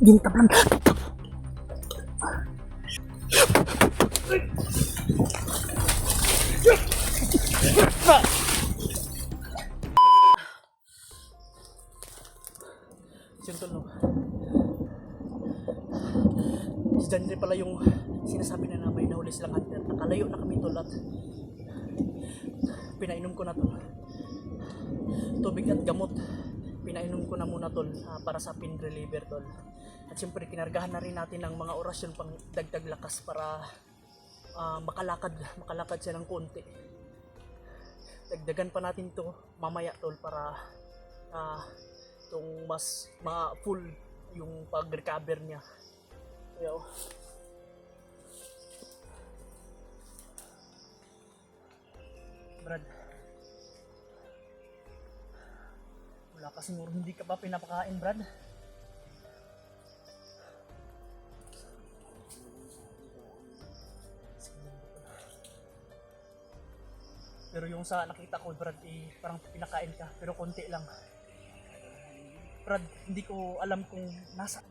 Gintablan. Sintol no. Si Janre pala yung sinasabi na may nahuli silang hunter. Nakalayo na kami tol at pinainom ko na tol. Tubig at gamot. Pinainom ko na muna tol para sa pain reliever tol. At siyempre kinargahan na rin natin ng mga orasyon pang dagdag lakas para makalakad siya ng konti. Dagdagan pa natin to mamaya tol para itong mas ma-full yung pag-recover niya. Kaya Brad, wala ka siguro hindi ka pa pinapakain Brad. Pero yung sa nakita ko Brad, parang pinakain ka pero konti lang. Brad, hindi ko alam kung nasa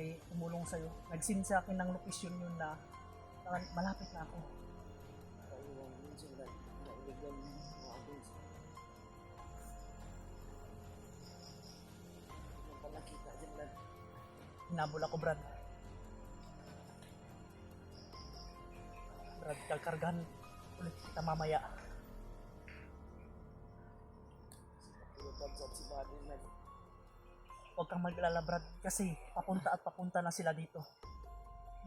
ay tumulong sa'yo. Nag-send sa akin ng location yun na malapit na ako. Hinabol ako Brad. Brad, kakargahan ulit kita mamaya. Huwag kang mag-alala Brad kasi papunta na sila dito.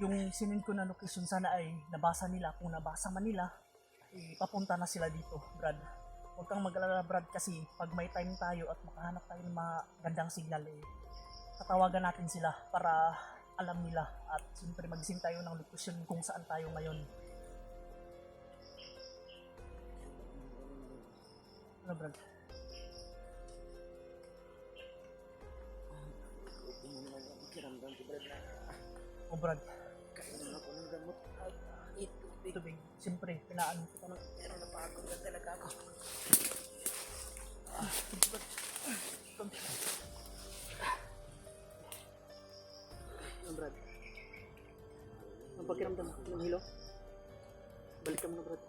Yung sinend ko na location sana ay nabasa nila. Kung nabasa man nila, papunta na sila dito Brad. Huwag kang mag-alala Brad kasi pag may time tayo at makahanap tayo ng mga gandang signal tatawagan natin sila para alam nila at siyempre mag-send tayo ng location kung saan tayo ngayon. Ano Brad? O Brad, kailan ako ng gamot at tubig. Siyempre, pinaano ko ng pero napagod na talaga ako. Brad, ang pakiramdam ng hilo? Balik ka muna Brad.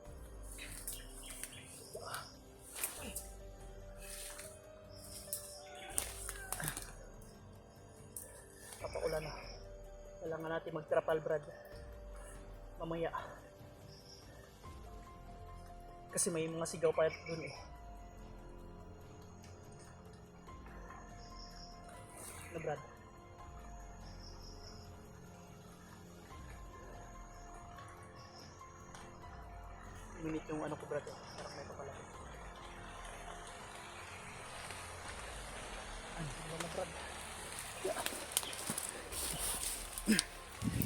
Papaulan na. Kailangan natin magtrapal Brad mamaya kasi may mga sigaw pa dun na Brad. Minute yung ano ko Brad parang may papalaki. Ano na Brad? Yeah.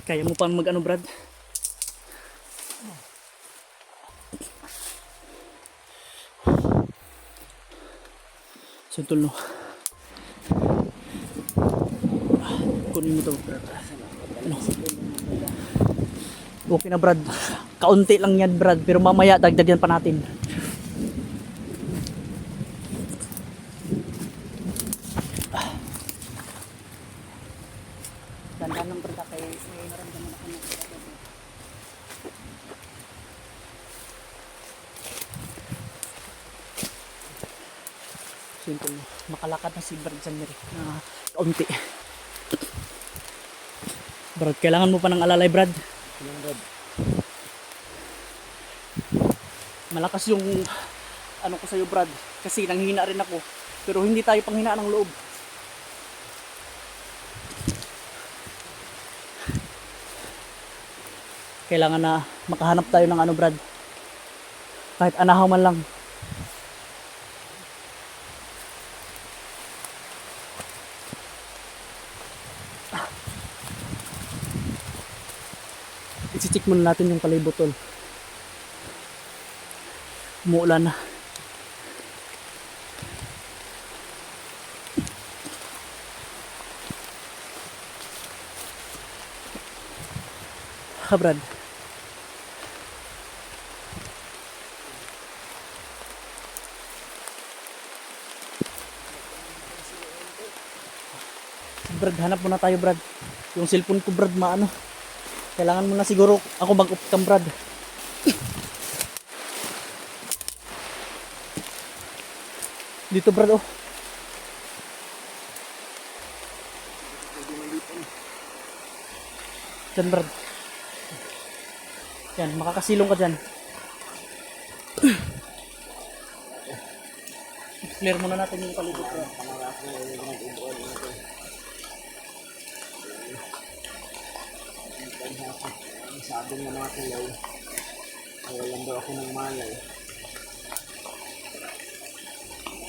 Kaya mo pang mag-ano Brad? Sentol no. Kunin mo to Brad. Ano? Okay na Brad. Kaunti lang yan Brad. Pero mamaya dagdagan pa natin. Dandan ng Brad kay may naramdaman ako ng simple. Makalakad na si Brad Janre na kaunti. Brad, kailangan mo pa ng alalay Brad. Brad. Malakas yung ano ko sa'yo Brad kasi nanghihina rin ako pero hindi tayo panghinaan ng loob. Kailangan na makahanap tayo ng ano Brad kahit anahaw man lang. I-check muna natin yung palibot tol. Umuulan na. Brad. Brad, hanap muna tayo Brad. Yung cellphone ko Brad, maano. Kailangan mo na siguro ako mag-off cam Brad. Dito Brad oh. Diyan Brad. Yan, makakasilong ka dyan. Clear muna natin yung palibot Brad. Sabi ng mga kalaw, nawalan daw ako ng malay.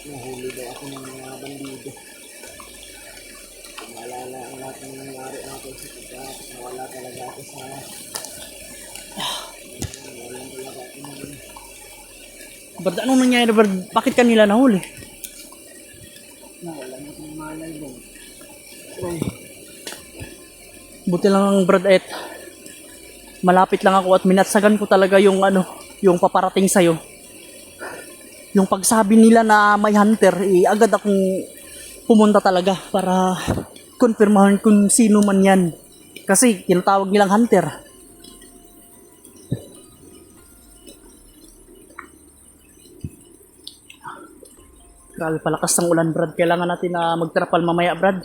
Nahuli daw ako ng mga bandido. Naalala ang lahat ng nangyari natin sa pagkat nawala talaga ako sa nawalan talaga ako ng Brad, anong nangyayari Brad? Bakit kanila nahuli? nawalan ako ng malay daw. Buti lang Brad et malapit lang ako at minatsagan ko talaga yung ano, yung paparating sa'yo. Yung pagsabi nila na may hunter, agad akong pumunta talaga para konfirmahan kung sino man yan. Kasi tinatawag nilang hunter. Grabe palakas ng ulan Brad. Kailangan natin na magtrapal mamaya Brad.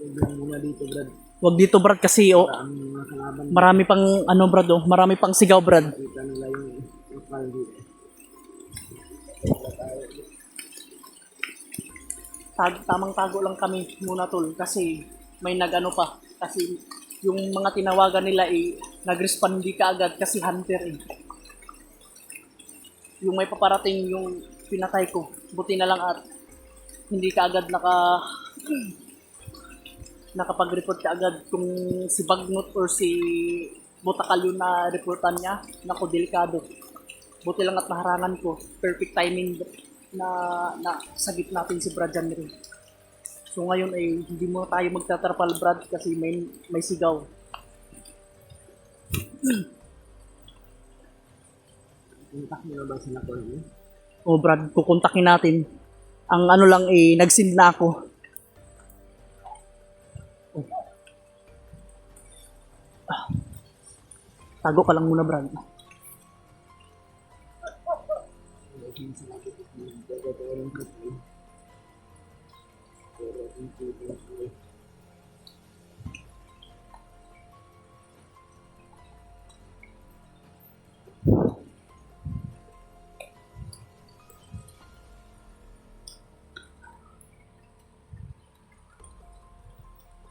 Huwag muna dito, Brad. Wag dito Brad kasi oh, Ang mga kalaban, marami pang ano Brad oh, marami pang sigaw Brad. kita nila yung lokal dito. Tamang tago lang kami muna tol kasi may nagano pa kasi yung mga tinawagan nila nag-respond hindi kaagad kasi hunter yung may paparating yung pinatay ko buti na lang at hindi kaagad nakapag-report kaagad kung si Bagnot or si Butakal yung na-reportan niya nako delikado buti lang at naharangan ko perfect timing na sagip natin si Brad Janry. So ngayon ay hindi mo tayo magtatarpal Brad kasi may sigaw. Kontak mo na ba sila ko niyo? O Brad, kukontakin natin. Ang ano lang nag-send na ako. Oh. Tago ka lang muna Brad.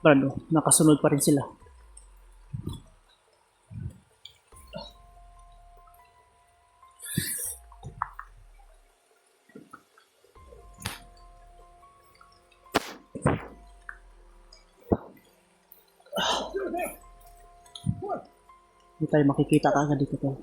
Brad, nakasunod pa rin sila. Hindi tayo makikita kaagad dito to.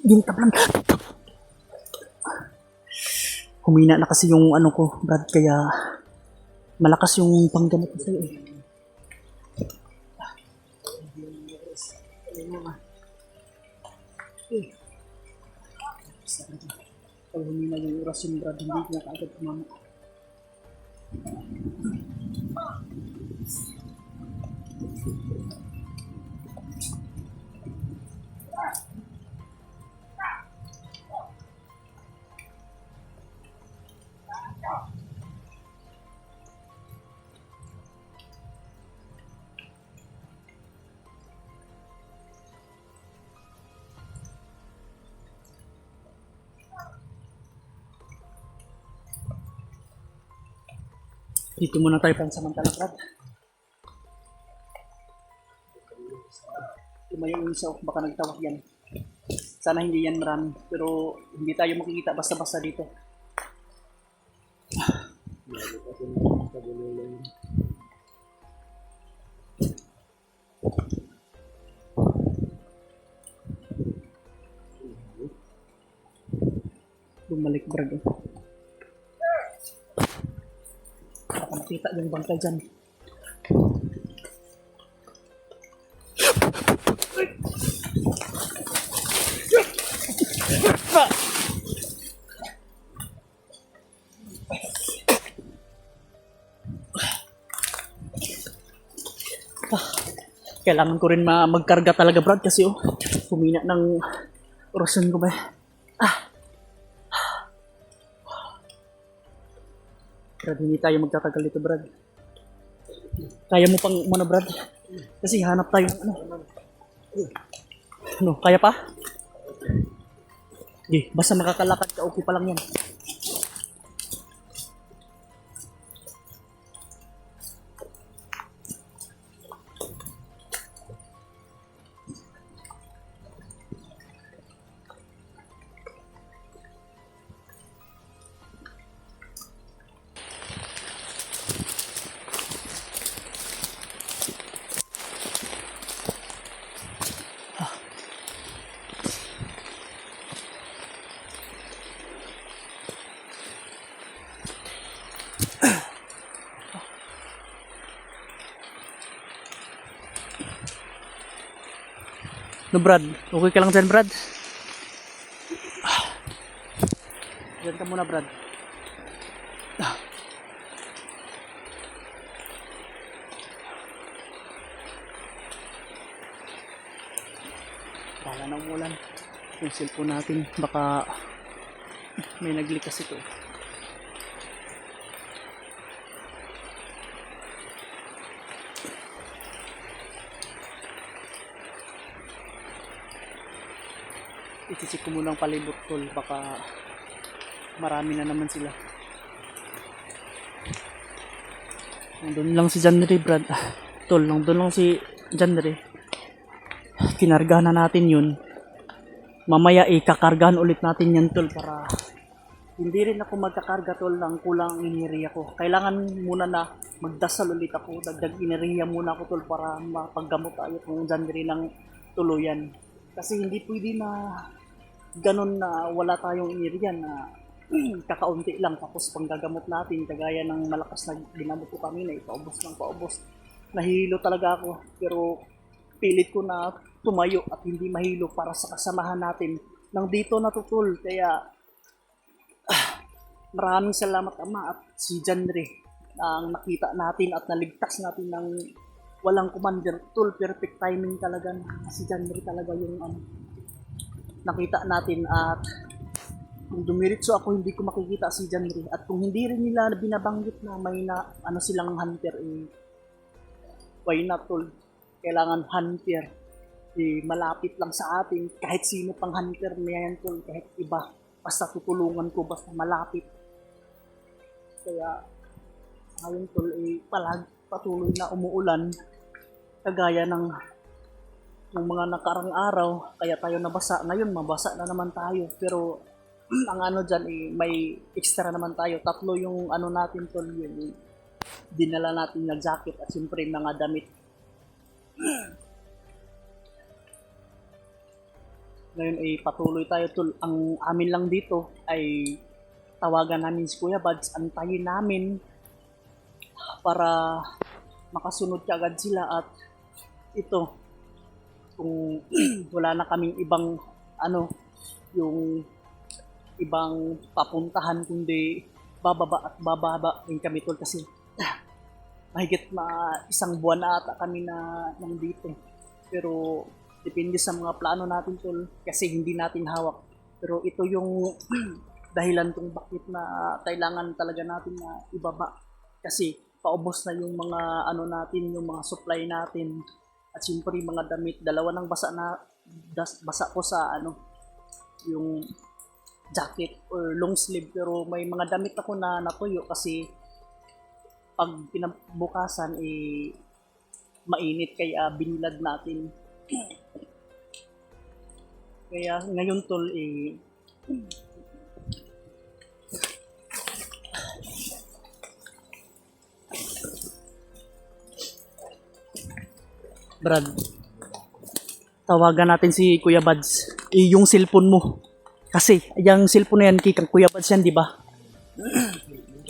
Gintab lang. Humina na kasi yung ano ko, Brad, kaya malakas yung panggamot ko sa'yo eh. Pag humina yung oras yung Brad, hindi na kaagad kumama. Dito muna tayo pansamantala, Brad. Lumayo yung isa, baka nagtawag yan. Sana hindi yan marami, pero hindi tayo makikita basta-basta dito. Brad. Baka makita yung bangkay dyan. Kailangan ko rin magkarga talaga, Brad, kasi humina ng orasyon ko ba. Brad, hindi tayo magtatagal dito, Brad. Kaya mo pang muna, Brad. Kasi hanap tayo ng ano. Ano, kaya pa? Basta makakalakad ka, okay pa lang yan. No, Brad, okay ka lang dyan, Brad? Diyan ka muna, Brad. Bala na umulan. Yung cellphone natin, baka may naglikas ito. Isisik ko muna ang palibot, tol. Baka marami na naman sila. Nandun lang si Janry, Brad. Tol, nandun lang si Janry. Kinargahan na natin yun. Mamaya kakargahan ulit natin yan, tol, para hindi rin ako magkakarga, tol, lang kulang ang iniriya ko. Kailangan muna na magdasal ulit ako. Dagdag iniriya muna ako, tol, para mapaggamot tayo kung Janry ng tuluyan. Kasi hindi pwede na ganun na wala tayong iniriya na kakaunti lang tapos panggagamot natin kagaya ng malakas na ginamot ko kanina, ipaubos ng paubos. Nahihilo talaga ako, pero pilit ko na tumayo at hindi mahilo para sa kasamahan natin nang dito natutol. Kaya maraming salamat, Ama, at si Janry ang nakita natin at naligtas natin ng walang commander, tol. Perfect timing talaga na si Janry talaga yung nakita natin. At kung dumiritso ako, hindi ko makikita si Janry. At kung hindi rin nila binabanggit na may silang hunter, why not, tol? Kailangan hunter. Malapit lang sa atin. Kahit sino pang hunter niya yan, tol. Kahit iba. Basta tutulungan ko, basta malapit. Kaya, ngayon, tol, patuloy na umuulan. Kagaya ng mga nakarang araw, kaya tayo nabasa. Ngayon, mabasa na naman tayo. Pero, ang dyan, may extra naman tayo. 3 yung natin, tol, yung dinala natin na jacket at siyempre mga damit. Ngayon, patuloy tayo, tol. Ang amin lang dito ay tawagan namin si Kuya Buds, antayin namin para makasunod kaagad sila. At ito, kung wala na kaming ibang yung ibang papuntahan, kundi bababa rin kami, tol, kasi mahigit na 1 buwan na ata kami na nandito. Pero depende sa mga plano natin, tol, kasi hindi natin hawak. Pero ito yung dahilan kung bakit na kailangan talaga natin na ibaba, kasi paubos na yung mga natin, yung mga supply natin. At siyempre mga damit, 2 ng basa ko sa yung jacket or long sleeve. Pero may mga damit ako na natuyo kasi pag pinabukasan mainit, kaya binilad natin. Kaya ngayon, tol, Brad, tawagan natin si Kuya Buds. Yung cellphone mo, Kasi, yung cellphone na yan, kikang Kuya Bads yan, di ba?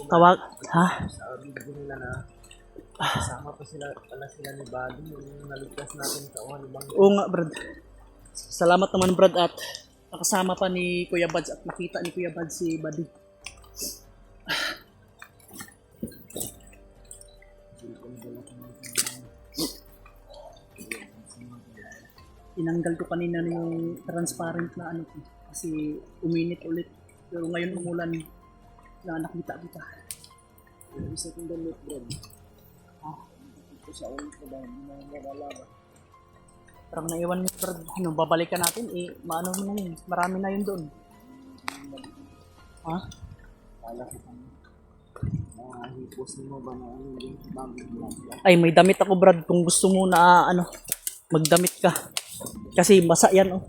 Tawag, ha? Sa video nila na kasama pa sila ni Buddy yung naligtas natin sa uwan. Oo nga, Brad. Salamat naman, Brad, at nakasama pa ni Kuya Bads at nakita ni Kuya Bads si Buddy. Tinanggal ko kanina yung transparent na ano kasi uminit ulit. Pero ngayon umulan na nakita kita. Yung isa kong damit, Brad. Ito sa uwan ko dahil hindi na nagalaba. Parang naiwan mo, Brad. Ano, babalikan natin. Maano mo na yun. Marami na yun doon. Ha? Kala ko kung hipos mo ba na ano yung damit mo. Ay, may damit ako, Brad. Kung gusto mo na, ano, magdamit ka. Kasi basa yan, oh.